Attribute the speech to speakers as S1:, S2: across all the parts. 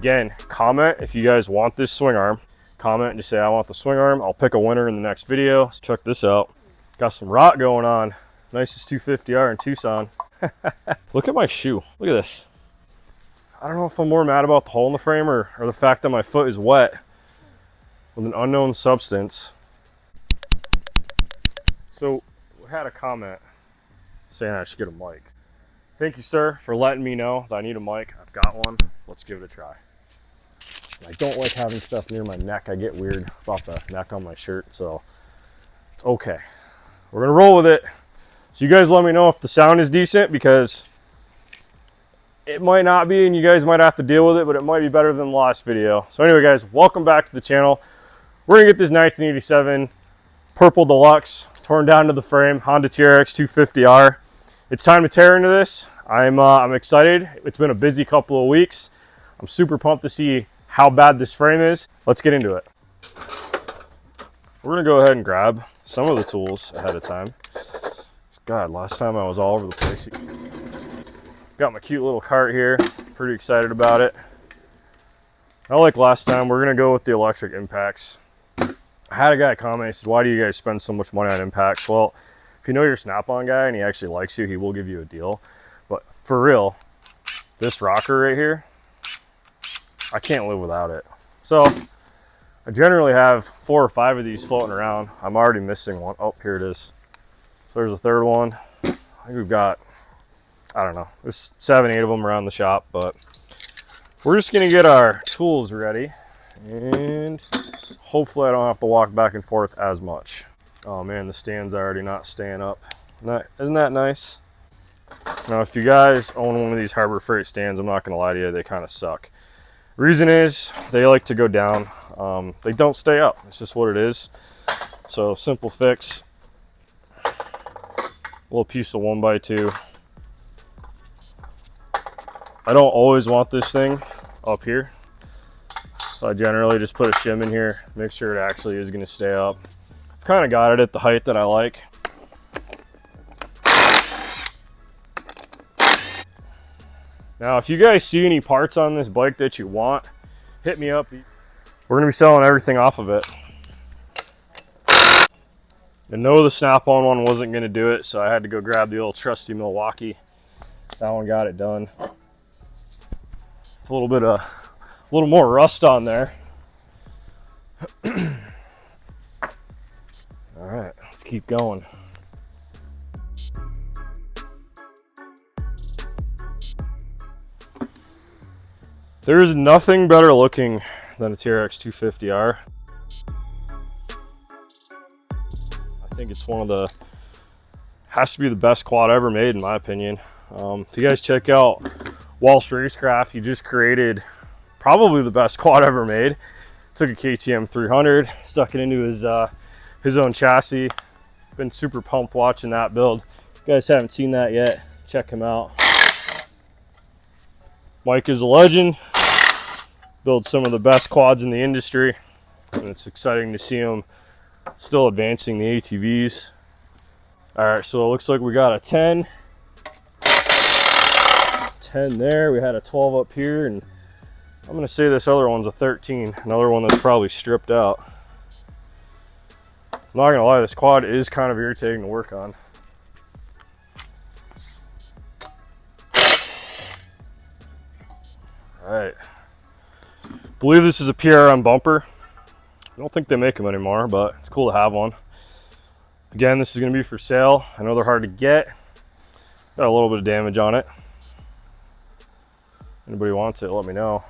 S1: Again, comment if you guys want this swing arm. Comment and just say, I want the swing arm. I'll pick a winner in the next video. Let's check this out. Got some rot going on. Nicest 250R in Tucson. Look at my shoe. Look at this. I don't know if I'm more mad about the hole in the frame or the fact that my foot is wet with an unknown substance. So we had a comment saying I should get a mic. Thank you, sir, for letting me know that I need a mic. I've got one. Let's give it a try. I don't like having stuff near my neck. I get weird about the neck on my shirt, so it's okay. We're gonna roll with it. So you guys let me know if the sound is decent, because it might not be and you guys might have to deal with it, but it might be better than the last video. So anyway, guys, welcome back to the channel. We're gonna get this 1987 Purple Deluxe torn down to the frame, Honda TRX250R. It's time to tear into this. I'm excited. It's been a busy couple of weeks. I'm super pumped to see how bad this frame is. Let's get into it. We're gonna go ahead and grab some of the tools ahead of time. God, last time I was all over the place. Got my cute little cart here. Pretty excited about it. Now, like last time, we're gonna go with the electric impacts. I had a guy comment, he said, why do you guys spend so much money on impacts? Well, if you know your Snap-on guy and he actually likes you, he will give you a deal. But for real, this rocker right here, I can't live without it. So I generally have 4 or 5 of these floating around. I'm already missing one. Oh, here it is. So there's a third one. I think we've got, I don't know, there's 7, 8 of them around the shop, but we're just gonna get our tools ready and hopefully I don't have to walk back and forth as much. Oh man, the stand's already not staying up. Isn't that nice? Now, if you guys own one of these Harbor Freight stands, I'm not gonna lie to you, they kind of suck. Reason is they like to go down. They don't stay up. It's just what it is. So simple fix. A little piece of 1x2. I don't always want this thing up here, so I generally just put a shim in here, make sure it actually is going to stay up. Kind of got it at the height that I like. Now, if you guys see any parts on this bike that you want, hit me up. We're going to be selling everything off of it. I know the Snap-on one wasn't going to do it, so I had to go grab the old trusty Milwaukee. That one got it done. It's a little more rust on there. All right, let's keep going. There is nothing better looking than a TRX250R. I think it's has to be the best quad ever made in my opinion. If you guys check out Walsh Racecraft, he just created probably the best quad ever made. Took a KTM 300, stuck it into his own chassis. Been super pumped watching that build. If you guys haven't seen that yet, check him out. Mike is a legend. Builds some of the best quads in the industry, and it's exciting to see him still advancing the ATVs. All right, so it looks like we got a 10 there. We had a 12 up here, and I'm gonna say this other one's a 13, another one that's probably stripped out. I'm not gonna lie, this quad is kind of irritating to work on. All right, believe this is a PRM bumper. I don't think they make them anymore, but it's cool to have one. Again, this is gonna be for sale. I know they're hard to get. Got a little bit of damage on it. Anybody wants it, let me know.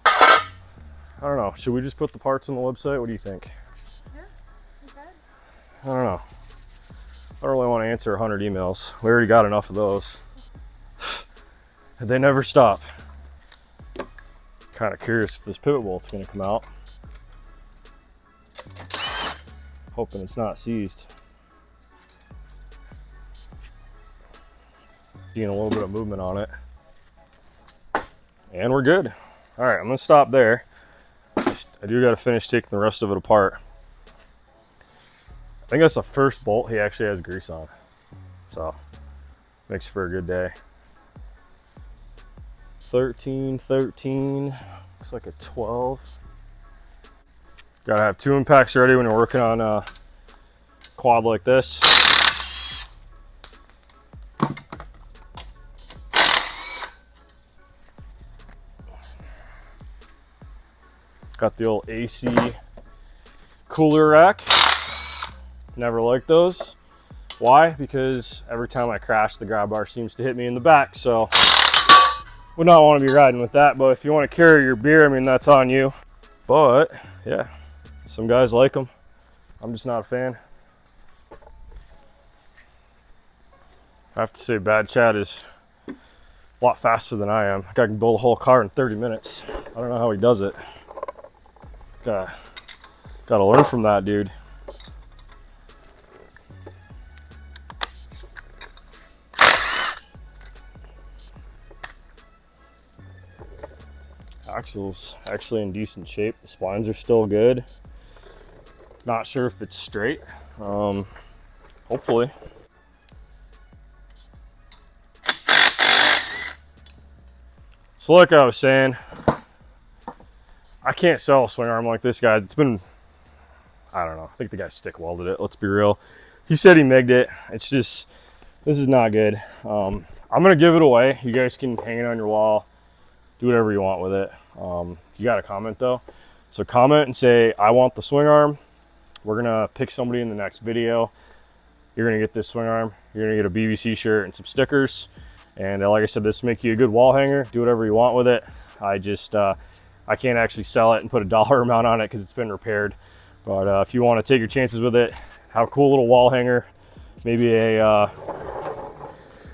S1: I don't know, should we just put the parts on the website? What do you think?
S2: Yeah, okay.
S1: I don't know. I don't really want to answer 100 emails. We already got enough of those. They never stop. Kind of curious if this pivot bolt's gonna come out. Hoping it's not seized. Seeing a little bit of movement on it. And we're good. All right, I'm gonna stop there. I do gotta finish taking the rest of it apart. I think that's the first bolt he actually has grease on. So, makes for a good day. 13, 13, looks like a 12. Gotta have 2 impacts ready when you're working on a quad like this. Got the old AC cooler rack. Never liked those. Why? Because every time I crash, the grab bar seems to hit me in the back. So would not want to be riding with that. But if you want to carry your beer, I mean, that's on you. But yeah, some guys like them. I'm just not a fan. I have to say, Bad Chad is a lot faster than I am. That guy can build a whole car in 30 minutes. I don't know how he does it. Gotta learn from that dude. Axle's actually in decent shape. The splines are still good. Not sure if it's straight. Hopefully. So like I was saying, I can't sell a swing arm like this, guys. It's been, I don't know, I think the guy stick welded it, let's be real. He said he MIG'd it. It's just, this is not good. I'm gonna give it away. You guys can hang it on your wall, do whatever you want with it. You got a comment though. So comment and say, I want the swing arm. We're gonna pick somebody in the next video. You're gonna get this swing arm. You're gonna get a BBC shirt and some stickers. And like I said, this will make you a good wall hanger. Do whatever you want with it. I just, I can't actually sell it and put a dollar amount on it because it's been repaired. But if you want to take your chances with it, have a cool little wall hanger, maybe a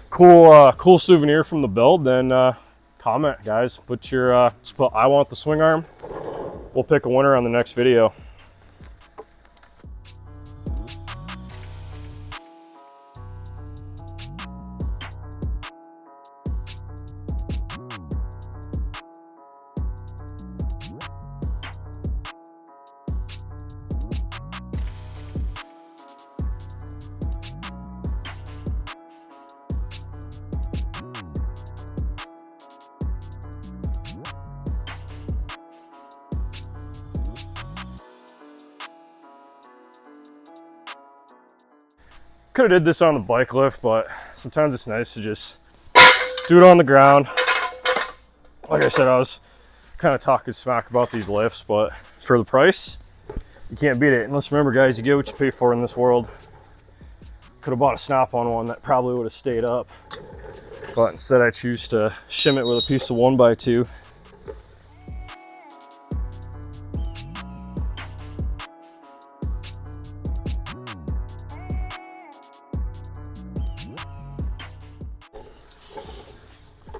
S1: cool souvenir from the build, then comment, guys. Put your just put I want the swing arm. We'll pick a winner on the next video. Could have did this on the bike lift, but sometimes it's nice to just do it on the ground. Like I said, I was kind of talking smack about these lifts, but for the price, you can't beat it. And let's remember, guys, you get what you pay for in this world. Could have bought a snap-on one that probably would have stayed up, but instead I choose to shim it with a piece of 1x2.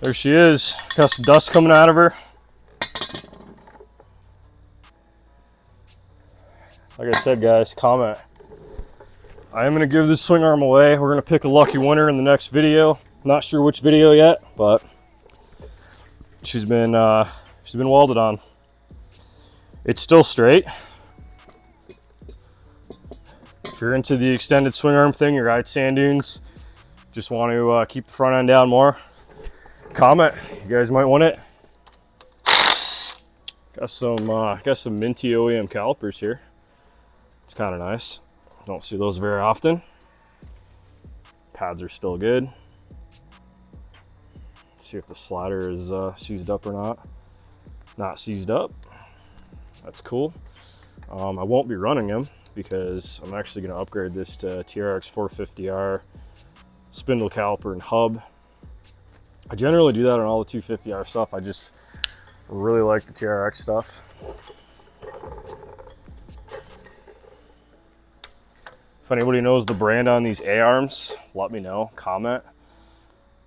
S1: There she is. Got some dust coming out of her. Like I said, guys, comment. I am going to give this swing arm away. We're going to pick a lucky winner in the next video. Not sure which video yet, but she's been welded on. It's still straight. If you're into the extended swing arm thing, you ride sand dunes, just want to keep the front end down more, comment. You guys might want it. Got some minty OEM calipers here. It's kind of nice. Don't see those very often. Pads are still good. See if the slider is seized up or not. Not seized up. That's cool. I won't be running them because I'm actually going to upgrade this to TRX250R spindle caliper and hub. I generally do that on all the 250R stuff. I just really like the TRX stuff. If anybody knows the brand on these A-arms, let me know, comment.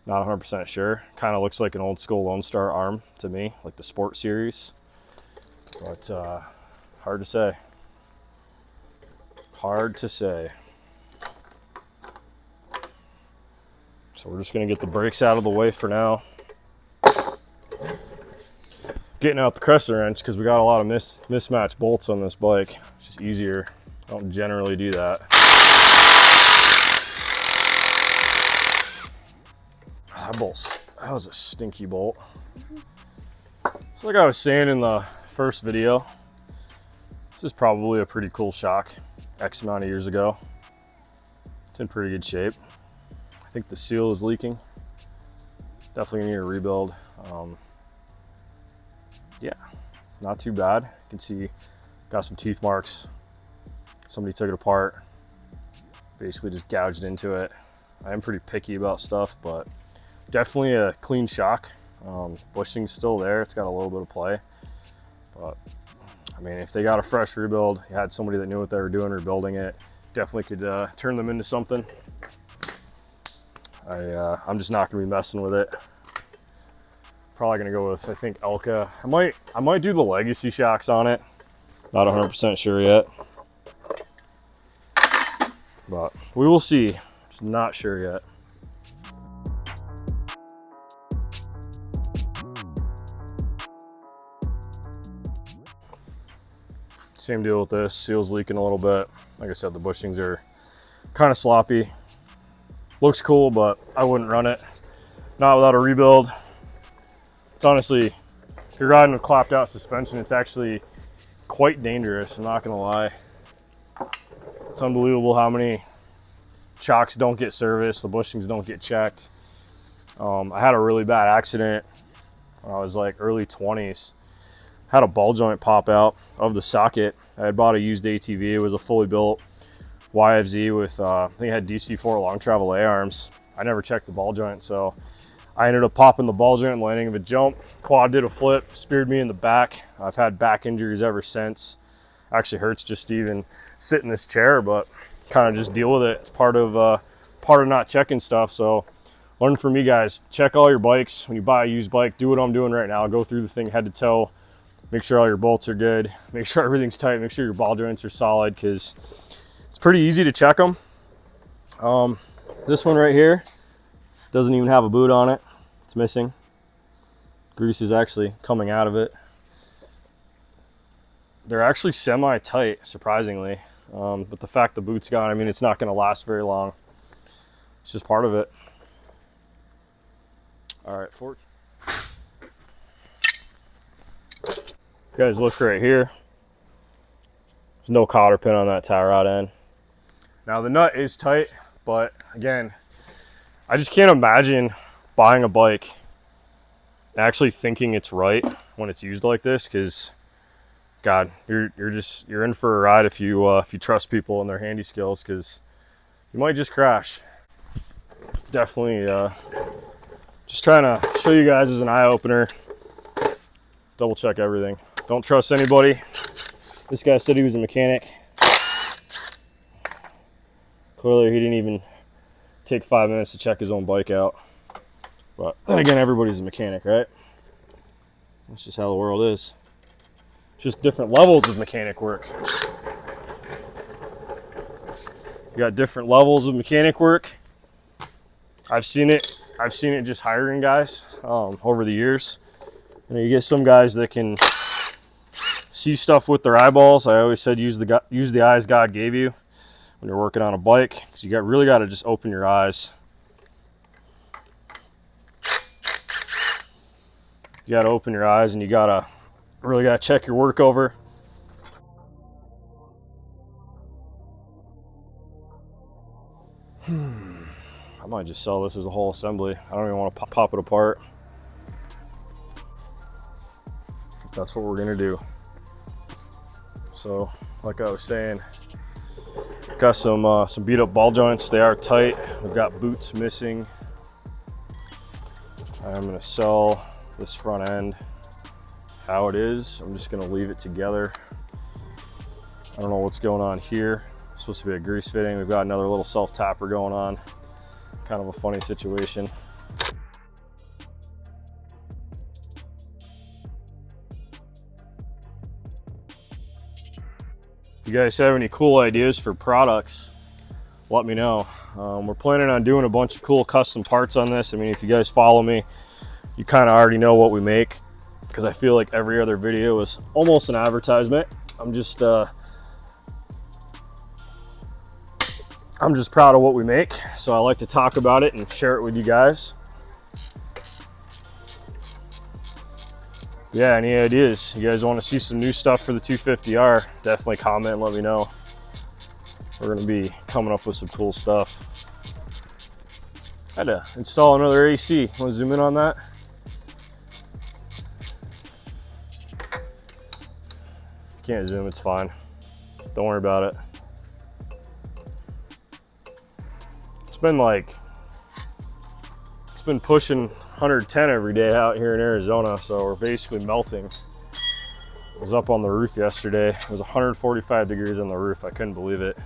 S1: Not 100% sure. Kind of looks like an old school Lone Star arm to me, like the Sport Series. But hard to say. Hard to say. So we're just gonna get the brakes out of the way for now. Getting out the crescent wrench because we got a lot of mismatched bolts on this bike. It's just easier. I don't generally do that. That was a stinky bolt. So like I was saying in the first video, this is probably a pretty cool shock X amount of years ago. It's in pretty good shape. I think the seal is leaking. Definitely gonna need a rebuild. Yeah, not too bad. You can see got some teeth marks. Somebody took it apart, basically just gouged into it. I am pretty picky about stuff, but definitely a clean shock. Bushing's still there. It's got a little bit of play, but I mean, if they got a fresh rebuild, you had somebody that knew what they were doing rebuilding it, definitely could turn them into something. I'm just not gonna be messing with it. Probably gonna go with, I think, Elka. I might do the legacy shocks on it. Not 100% sure yet, but we will see. Just not sure yet. Same deal with this. Seal's leaking a little bit. Like I said, the bushings are kind of sloppy. Looks cool, but I wouldn't run it. Not without a rebuild. It's honestly, if you're riding with clapped out suspension, it's actually quite dangerous, I'm not gonna lie. It's unbelievable how many shocks don't get serviced, the bushings don't get checked. I had a really bad accident when I was like early 20s. Had a ball joint pop out of the socket. I had bought a used ATV. It was a fully built YFZ with, I think it had DC4 long travel A-arms. I never checked the ball joint, so I ended up popping the ball joint and landing of a jump. Quad did a flip, speared me in the back. I've had back injuries ever since. Actually hurts just to even sit in this chair, but kind of just deal with it. It's part of not checking stuff. So learn from me, guys. Check all your bikes. When you buy a used bike, do what I'm doing right now. Go through the thing head to toe. Make sure all your bolts are good. Make sure everything's tight. Make sure your ball joints are solid, because it's pretty easy to check them. This one right here doesn't even have a boot on it. It's missing. Grease is actually coming out of it. They're actually semi-tight, surprisingly. But the fact the boot's gone, I mean, it's not going to last very long. It's just part of it. All right, you guys look right here. There's no cotter pin on that tie rod end. Now the nut is tight, but again, I just can't imagine buying a bike and actually thinking it's right when it's used like this, because God, you're in for a ride if you trust people and their handy skills, because you might just crash. Definitely just trying to show you guys as an eye-opener. Double check everything. Don't trust anybody. This guy said he was a mechanic. Clearly he didn't even take 5 minutes to check his own bike out. But then again, everybody's a mechanic, right? That's just how the world is. Just different levels of mechanic work. You got different levels of mechanic work. I've seen it just hiring guys over the years. You know, you get some guys that can see stuff with their eyeballs. I always said use the eyes God gave you when you're working on a bike, because you really got to just open your eyes. You got to open your eyes, and you really got to check your work over. I might just sell this as a whole assembly. I don't even want to pop it apart. That's what we're gonna do. So, like I was saying, got some beat up ball joints. They are tight. We've got boots missing. I'm gonna sell this front end how it is. I'm just gonna leave it together. I don't know what's going on here. It's supposed to be a grease fitting. We've got another little self tapper going on. Kind of a funny situation. If you guys have any cool ideas for products, let me know. We're planning on doing a bunch of cool custom parts on this. I mean, if you guys follow me, you kind of already know what we make, because I feel like every other video is almost an advertisement. I'm just proud of what we make, so I like to talk about it and share it with you guys. yeah, any ideas? You guys want to see some new stuff for the 250R? Definitely comment and let me know. We're going to be coming up with some cool stuff. I had to install another AC. Want to zoom in on that? Can't zoom, it's fine. Don't worry about it. It's been pushing 110 every day out here in Arizona, so we're basically melting. I was up on the roof yesterday. It was 145 degrees on the roof. I couldn't believe it.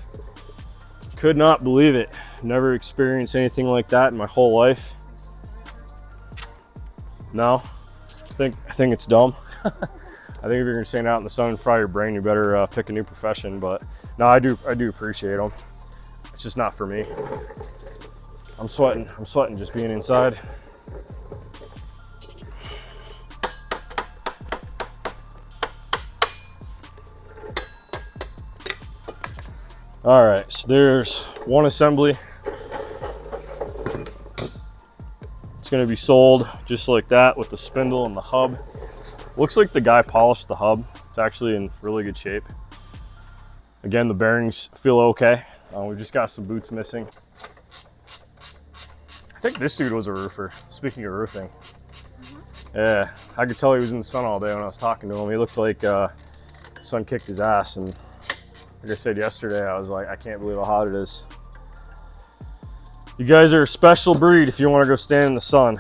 S1: Could not believe it. Never experienced anything like that in my whole life. No, I think it's dumb. I think if you're gonna stand out in the sun and fry your brain, you better pick a new profession. But no, I do appreciate them. It's just not for me. I'm sweating just being inside. All right, so there's one assembly. It's gonna be sold just like that with the spindle and the hub. Looks like the guy polished the hub. It's actually in really good shape. Again, the bearings feel okay. We just got some boots missing. I think this dude was a roofer, speaking of roofing. Yeah, I could tell he was in the sun all day when I was talking to him. He looked like the sun kicked his ass, and like I said yesterday, I was like, I can't believe how hot it is. You guys are a special breed if you want to go stand in the sun.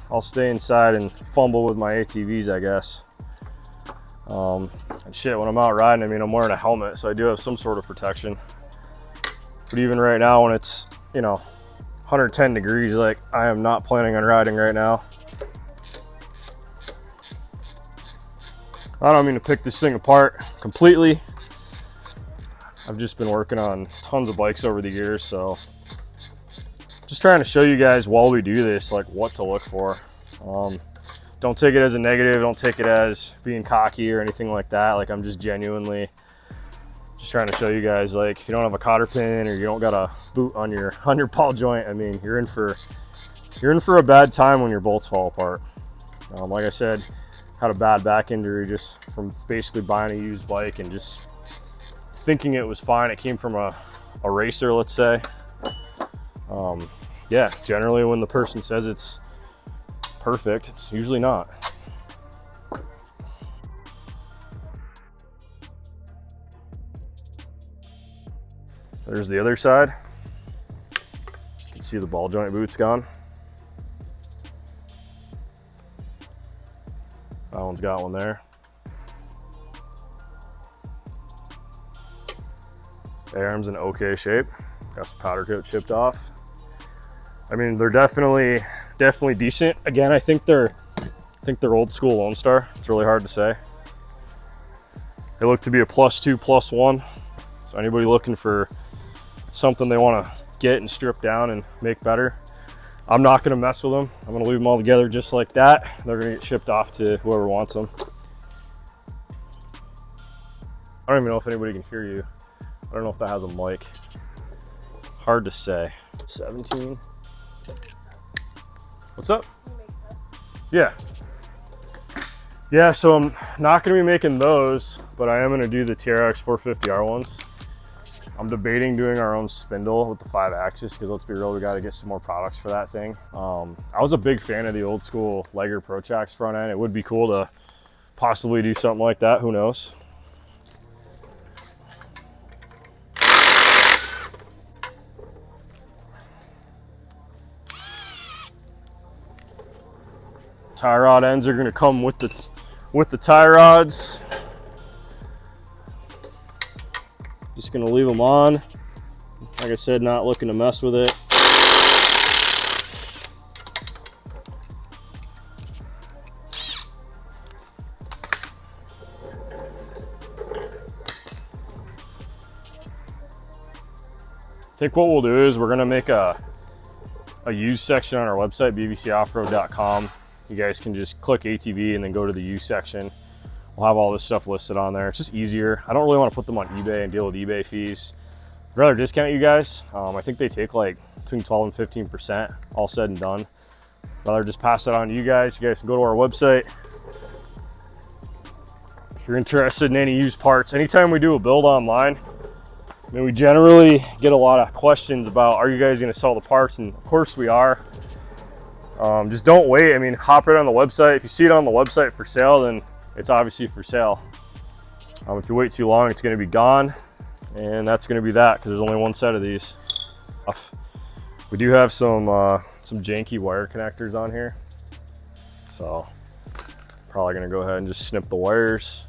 S1: I'll stay inside and fumble with my ATVs, I guess. And shit, when I'm out riding, I mean, I'm wearing a helmet, so I do have some sort of protection. But even right now, when it's, you know, 110 degrees, like, I am not planning on riding right now. I don't mean to pick this thing apart completely. I've just been working on tons of bikes over the years, so just trying to show you guys while we do this, like, what to look for. Don't take it as a negative. Don't take it as being cocky or anything like that. Like, I'm just genuinely just trying to show you guys, like, if you don't have a cotter pin or you don't got a boot on your ball joint, I mean, you're in for a bad time when your bolts fall apart. Like I said, had a bad back injury just from basically buying a used bike and just thinking it was fine. It came from a racer, let's say. Yeah, generally when the person says it's perfect, it's usually not. There's the other side. You can see the ball joint boot's gone. That one's got one there. The arm's in okay shape. Got some powder coat chipped off. I mean, they're definitely decent. Again, I think they're old school Lone Star. It's really hard to say. They look to be a +2, +1. So anybody looking for something they want to get and strip down and make better, I'm not going to mess with them. I'm going to leave them all together just like that. They're going to get shipped off to whoever wants them. I don't even know if anybody can hear you. I don't know if that has a mic. Hard to say. 17. What's up? Yeah. Yeah, so I'm not going to be making those, but I am going to do the TRX250R ones. I'm debating doing our own spindle with the 5-axis because let's be real, we got to get some more products for that thing. I was a big fan of the old school Liger Protrax front end. It would be cool to possibly do something like that. Who knows? Tie rod ends are going to come with the tie rods. Just going to leave them on. Like I said, not looking to mess with it. I think what we'll do is we're going to make a used section on our website, bbcoffroad.com. You guys can just click ATV and then go to the used section. We'll have all this stuff listed on there. It's just easier. I don't really want to put them on eBay and deal with eBay fees. I'd rather discount you guys. I think they take like between 12 and 15%, all said and done. I'd rather just pass that on to you guys. You guys can go to our website, if you're interested in any used parts. Anytime we do a build online, I mean, we generally get a lot of questions about, are you guys going to sell the parts? And of course we are. Just don't wait. I mean, hop right on the website. If you see it on the website for sale, then it's obviously for sale. If you wait too long, it's going to be gone, and that's going to be that, because there's only one set of these. We do have some janky wire connectors on here, so probably going to go ahead and just snip the wires.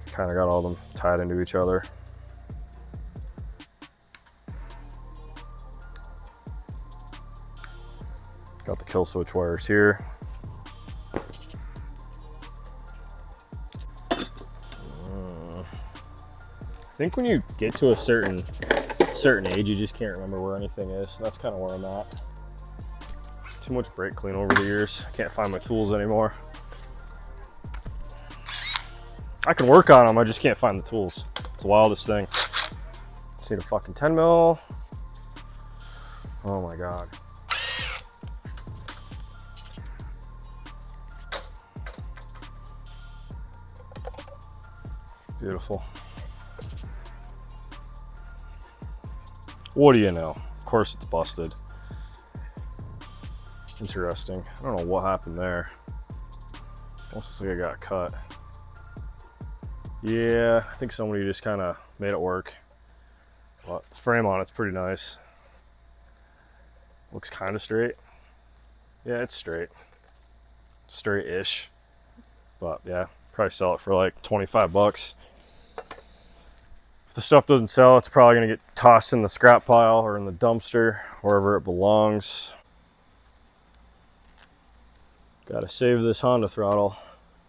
S1: Kind of got all them tied into each other. Got the kill switch wires here. I think when you get to a certain age, you just can't remember where anything is. So that's kind of where I'm at. Too much brake clean over the years. I can't find my tools anymore. I can work on them, I just can't find the tools. It's the wildest thing. Just need a fucking 10 mil. Oh my God. Beautiful. What do you know? Of course it's busted. Interesting. I don't know what happened there. Almost looks like I got cut. Yeah, I think somebody just kind of made it work. But the frame on it's pretty nice. Looks kind of straight. Yeah, it's straight. Straight-ish. But yeah, probably sell it for like 25 bucks. If the stuff doesn't sell, it's probably gonna get tossed in the scrap pile or in the dumpster, wherever it belongs. Gotta save this Honda throttle.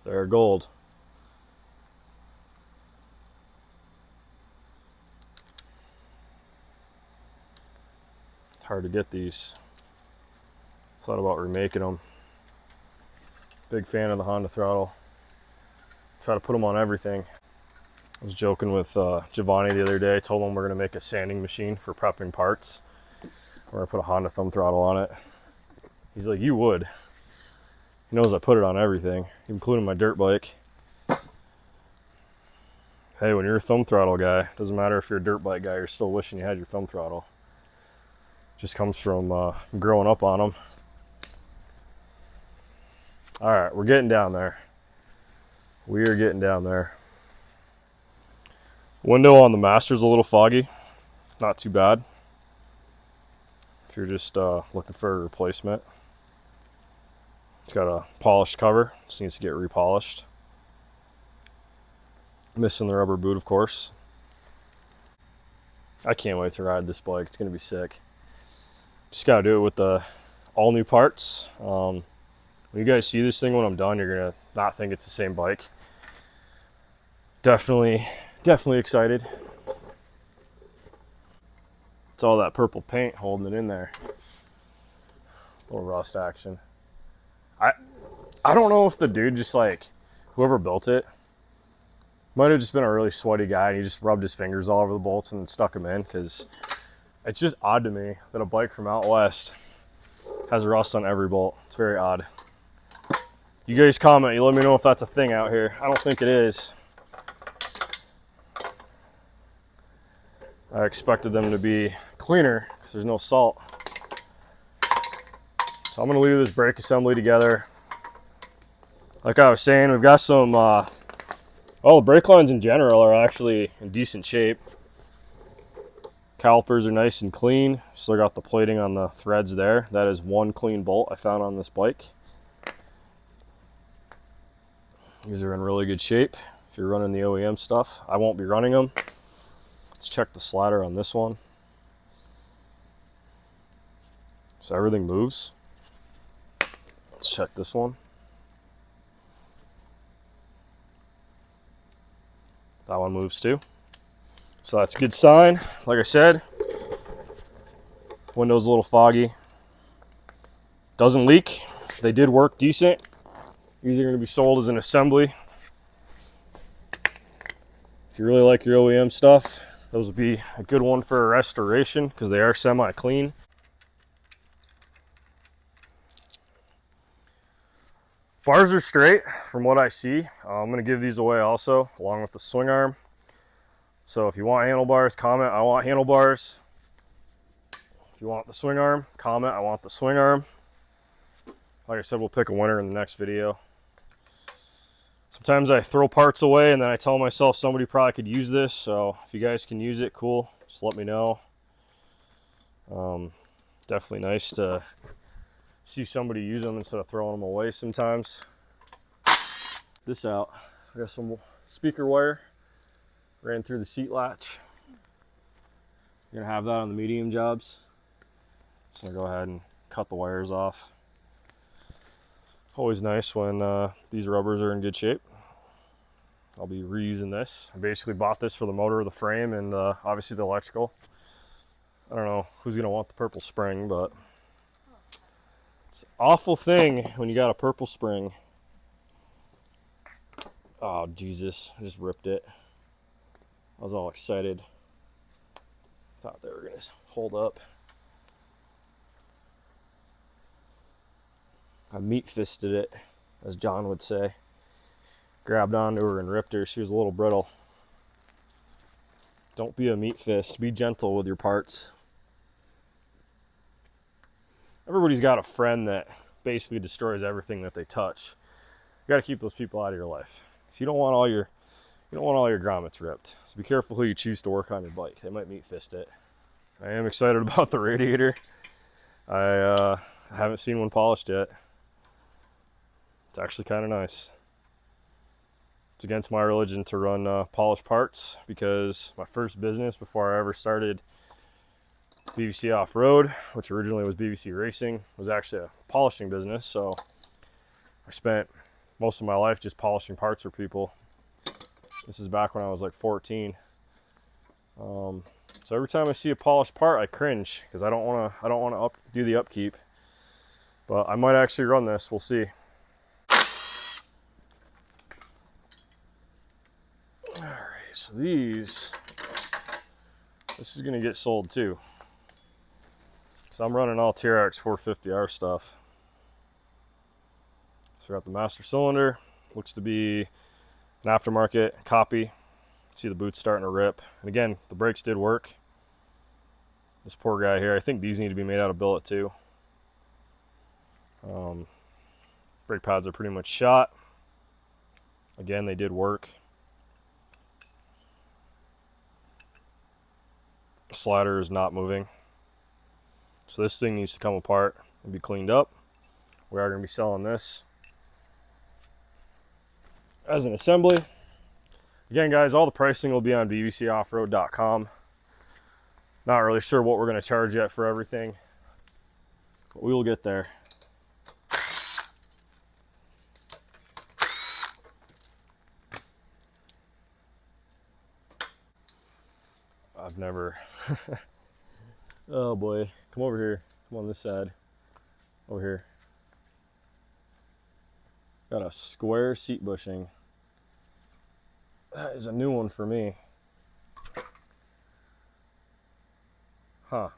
S1: They're gold. It's hard to get these. Thought about remaking them. Big fan of the Honda throttle. Try to put them on everything. I was joking with Giovanni the other day. I told him we're gonna make a sanding machine for prepping parts. We're gonna put a Honda thumb throttle on it. He's like, you would. He knows I put it on everything, including my dirt bike. Hey, when you're a thumb throttle guy, doesn't matter if you're a dirt bike guy, you're still wishing you had your thumb throttle. Just comes from growing up on them. All right, we're getting down there. We are getting down there. Window on the Master's a little foggy. Not too bad. If you're just looking for a replacement. It's got a polished cover. Just needs to get repolished. Missing the rubber boot, of course. I can't wait to ride this bike. It's going to be sick. Just got to do it with the all new parts. When you guys see this thing when I'm done, you're going to not think it's the same bike. Definitely excited. It's all that purple paint holding it in there. A little rust action. I don't know if the dude just like, whoever built it, might have just been a really sweaty guy and he just rubbed his fingers all over the bolts and stuck them in, because it's just odd to me that a bike from out west has rust on every bolt. It's very odd. You guys comment, you let me know if that's a thing out here. I don't think it is. I expected them to be cleaner because there's no salt. So I'm gonna leave this brake assembly together. Like I was saying, we've got some, all the brake lines in general are actually in decent shape. Calipers are nice and clean. Still got the plating on the threads there. That is one clean bolt I found on this bike. These are in really good shape. If you're running the OEM stuff, I won't be running them. Let's check the slider on this one. So everything moves. Let's check this one. That one moves too. So that's a good sign. Like I said, window's a little foggy. Doesn't leak. They did work decent. These are going to be sold as an assembly. If you really like your OEM stuff, those would be a good one for a restoration because they are semi-clean. Bars are straight from what I see. I'm going to give these away also, along with the swing arm. So if you want handlebars, comment, I want handlebars. If you want the swing arm, comment, I want the swing arm. Like I said, we'll pick a winner in the next video. Sometimes I throw parts away and then I tell myself somebody probably could use this. So if you guys can use it, cool. Just let me know. Definitely nice to see somebody use them instead of throwing them away sometimes. This out. I got some speaker wire. Ran through the seat latch. Gonna have that on the medium jobs. So I'm gonna go ahead and cut the wires off. Always nice when these rubbers are in good shape. I'll be reusing this. I basically bought this for the motor, the frame, and obviously the electrical. I don't know who's gonna want the purple spring, but it's an awful thing when you got a purple spring. Oh Jesus, I just ripped it. I was all excited. Thought they were gonna hold up. I meat fisted it, as John would say. Grabbed onto her and ripped her. She was a little brittle. Don't be a meat fist. Be gentle with your parts. Everybody's got a friend that basically destroys everything that they touch. You got to keep those people out of your life. So you don't want all your grommets ripped. So be careful who you choose to work on your bike. They might meat fist it. I am excited about the radiator. I haven't seen one polished yet. It's actually kind of nice. It's against my religion to run polished parts because my first business before I ever started BBC Off-Road, which originally was BBC Racing, was actually a polishing business. So I spent most of my life just polishing parts for people. This is back when I was like 14. So every time I see a polished part, I cringe because I don't want to do the upkeep. But I might actually run this. We'll see. All right, so this is gonna get sold too. So I'm running all TRX250R stuff. So we got the master cylinder. Looks to be an aftermarket copy. See the boots starting to rip. And again, the brakes did work. This poor guy here, I think these need to be made out of billet too. Brake pads are pretty much shot. Again, they did work. Slider is not moving. So this thing needs to come apart and be cleaned up. We are going to be selling this as an assembly. Again, guys, all the pricing will be on bbcoffroad.com. Not really sure what we're going to charge yet for everything, but we will get there. I've never... Oh boy, come over here. Come on this side. Over here. Got a square seat bushing. That is a new one for me. Huh.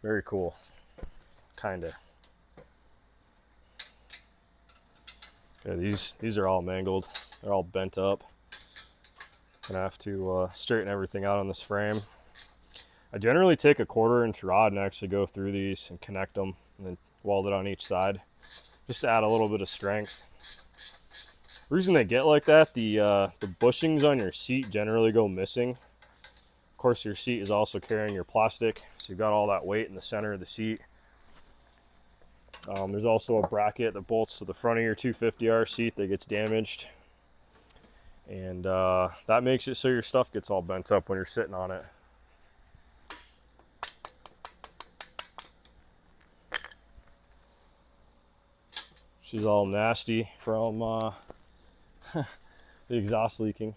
S1: Very cool. Kinda. Okay, these are all mangled. They're all bent up. Gonna have to straighten everything out on this frame. I generally take a 1/4-inch rod and actually go through these and connect them and then weld it on each side just to add a little bit of strength. The reason they get like that, the bushings on your seat generally go missing. Of course, your seat is also carrying your plastic, so you've got all that weight in the center of the seat. There's also a bracket that bolts to the front of your 250R seat that gets damaged. And that makes it so your stuff gets all bent up when you're sitting on it. She's all nasty from the exhaust leaking.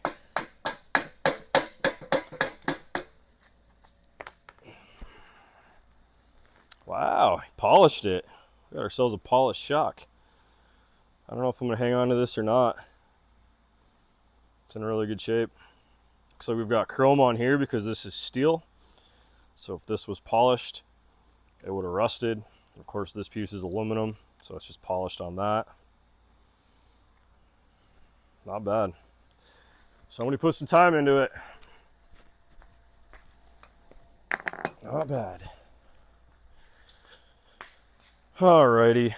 S1: Wow, he polished it. We got ourselves a polished shock. I don't know if I'm gonna hang on to this or not. It's in really good shape. Looks like we've got chrome on here because this is steel. So if this was polished, it would have rusted. Of course, this piece is aluminum. So it's just polished on that. Not bad. Somebody put some time into it. Not bad. Alrighty.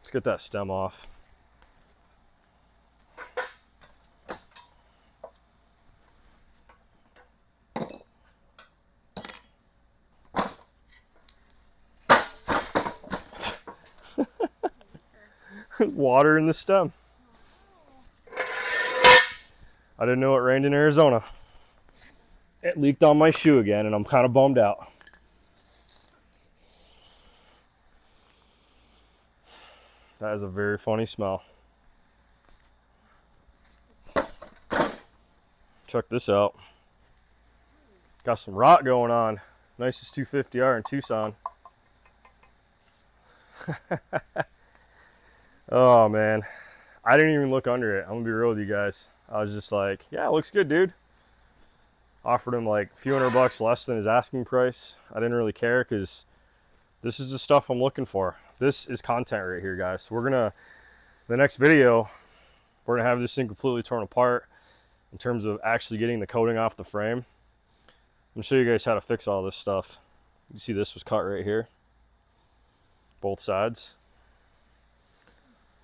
S1: Let's get that stem off. Water in the stem. I didn't know it rained in Arizona. It leaked on my shoe again, and I'm kind of bummed out. That is a very funny smell. Check this out. Got some rot going on. Nicest 250R in Tucson. Oh man, I didn't even look under it. I'm gonna be real with you guys. I was just like, yeah, it looks good, dude. Offered him like a few $100 less than his asking price. I didn't really care because this is the stuff I'm looking for. This is content right here, guys. So the next video, we're gonna have this thing completely torn apart in terms of actually getting the coating off the frame. I'm gonna show you guys how to fix all this stuff. You see this was cut right here, both sides.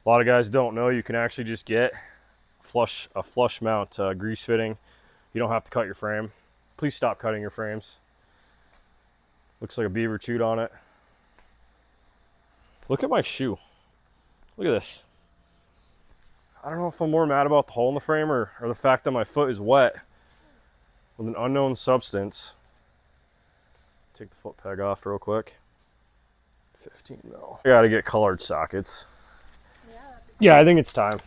S1: A lot of guys don't know you can actually just get a flush mount grease fitting. You don't have to cut your frame. Please stop cutting your frames. Looks like a beaver chewed on it. Look at my shoe. Look at this. I don't know if I'm more mad about the hole in the frame or the fact that my foot is wet with an unknown substance. Take the foot peg off real quick. 15 mil. I gotta get colored sockets. Yeah, I think it's time.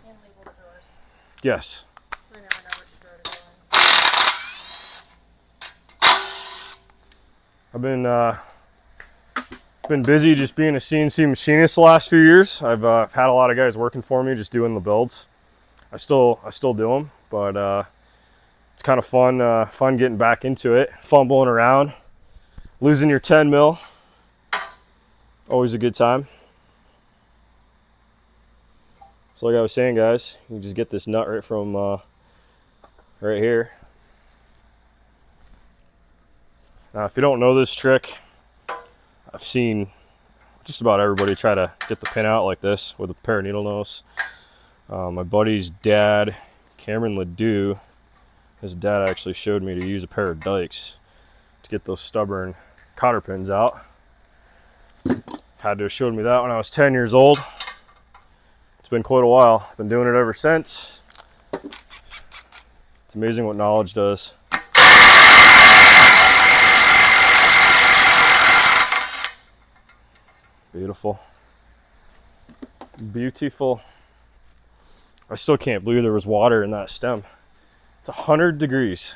S2: And label the doors.
S1: Yes.
S2: We never know which door to go in.
S1: I've been busy just being a CNC machinist the last few years. I've had a lot of guys working for me just doing the builds. I still do them, but it's kind of fun getting back into it, fumbling around, losing your 10 mil. Always a good time. So like I was saying, guys, you can just get this nut right from right here. Now, if you don't know this trick, I've seen just about everybody try to get the pin out like this with a pair of needle nose. My buddy's dad, Cameron Ledoux, his dad actually showed me to use a pair of dikes to get those stubborn cotter pins out. Had to have showed me that when I was 10 years old. It's been quite a while. Been doing it ever since. It's amazing what knowledge does. Beautiful. Beautiful. I still can't believe there was water in that stem. It's 100 degrees.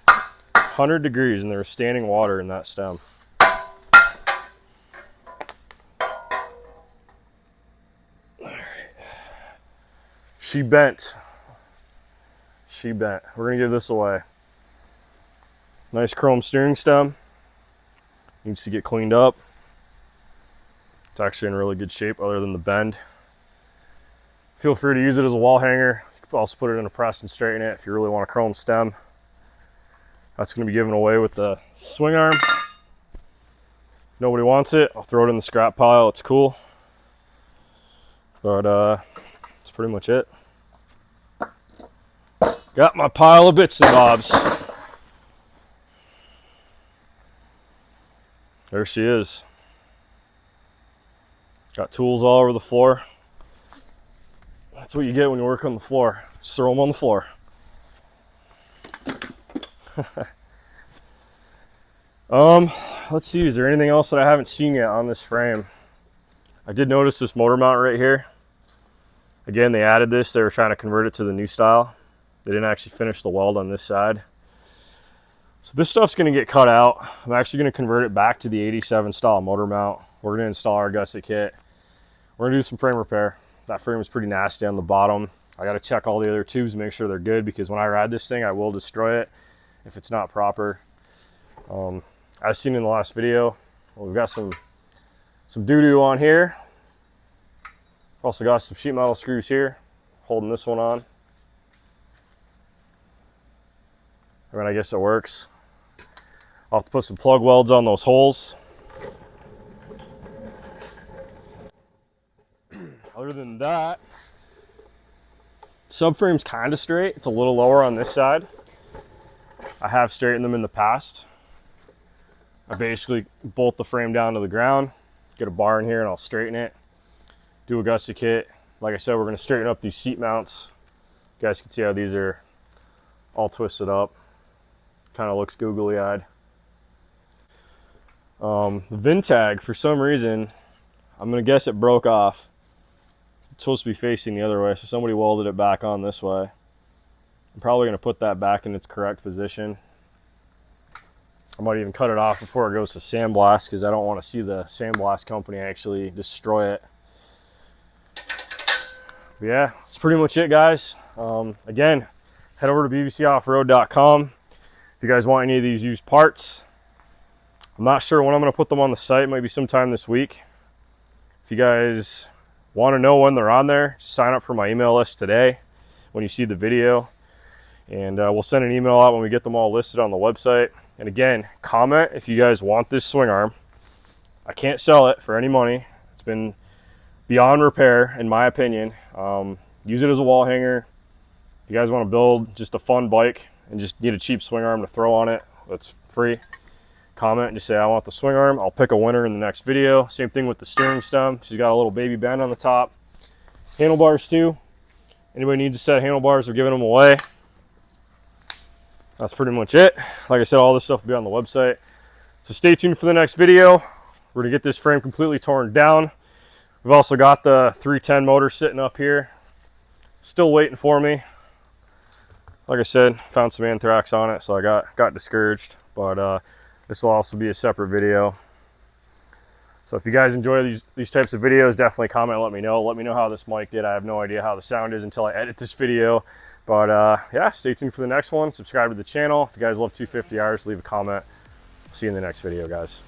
S1: 100 degrees and there was standing water in that stem. She bent. She bent. We're gonna give this away. Nice chrome steering stem. Needs to get cleaned up. It's actually in really good shape other than the bend. Feel free to use it as a wall hanger. You can also put it in a press and straighten it if you really want a chrome stem. That's gonna be given away with the swing arm. If nobody wants it, I'll throw it in the scrap pile. It's cool. But that's pretty much it. Got my pile of bits and bobs. There she is. Got tools all over the floor. That's what you get when you work on the floor. Just throw them on the floor. Let's see, is there anything else that I haven't seen yet on this frame? I did notice this motor mount right here. Again, they added this. They were trying to convert it to the new style. They didn't actually finish the weld on this side. So this stuff's gonna get cut out. I'm actually gonna convert it back to the 87 style motor mount. We're gonna install our gusset kit. We're gonna do some frame repair. That frame is pretty nasty on the bottom. I gotta check all the other tubes and make sure they're good because when I ride this thing, I will destroy it if it's not proper. As seen in the last video, we've got some doo-doo on here. Also got some sheet metal screws here, holding this one on. I mean, I guess it works. I'll have to put some plug welds on those holes. Other than that, subframe's kind of straight. It's a little lower on this side. I have straightened them in the past. I basically bolt the frame down to the ground, get a bar in here, and I'll straighten it. Do a gusset kit. Like I said, we're going to straighten up these seat mounts. You guys can see how these are all twisted up. Kind of looks googly-eyed. The VIN tag, for some reason, I'm going to guess it broke off. It's supposed to be facing the other way, so somebody welded it back on this way. I'm probably going to put that back in its correct position. I might even cut it off before it goes to sandblast, because I don't want to see the sandblast company actually destroy it. But yeah, that's pretty much it, guys. Again, head over to bvcoffroad.com if you guys want any of these used parts. I'm not sure when I'm going to put them on the site, maybe sometime this week. If you guys want to know when they're on there, just sign up for my email list today when you see the video, and we'll send an email out when we get them all listed on the website. And again, comment if you guys want this swing arm. I can't sell it for any money. It's been beyond repair, in my opinion. Use it as a wall hanger. If you guys want to build just a fun bike and just need a cheap swing arm to throw on it, that's free. Comment and just say, I want the swing arm. I'll pick a winner in the next video. Same thing with the steering stem. She's got a little baby bend on the top. Handlebars too. Anybody needs a set of handlebars, we're giving them away. That's pretty much it. Like I said, all this stuff will be on the website. So stay tuned for the next video. We're gonna get this frame completely torn down. We've also got the 310 motor sitting up here. Still waiting for me. Like I said, found some anthrax on it, so I got discouraged. But this will also be a separate video. So if you guys enjoy these types of videos, definitely comment, let me know. Let me know how this mic did. I have no idea how the sound is until I edit this video. But yeah, stay tuned for the next one. Subscribe to the channel. If you guys love 250Rs, leave a comment. See you in the next video, guys.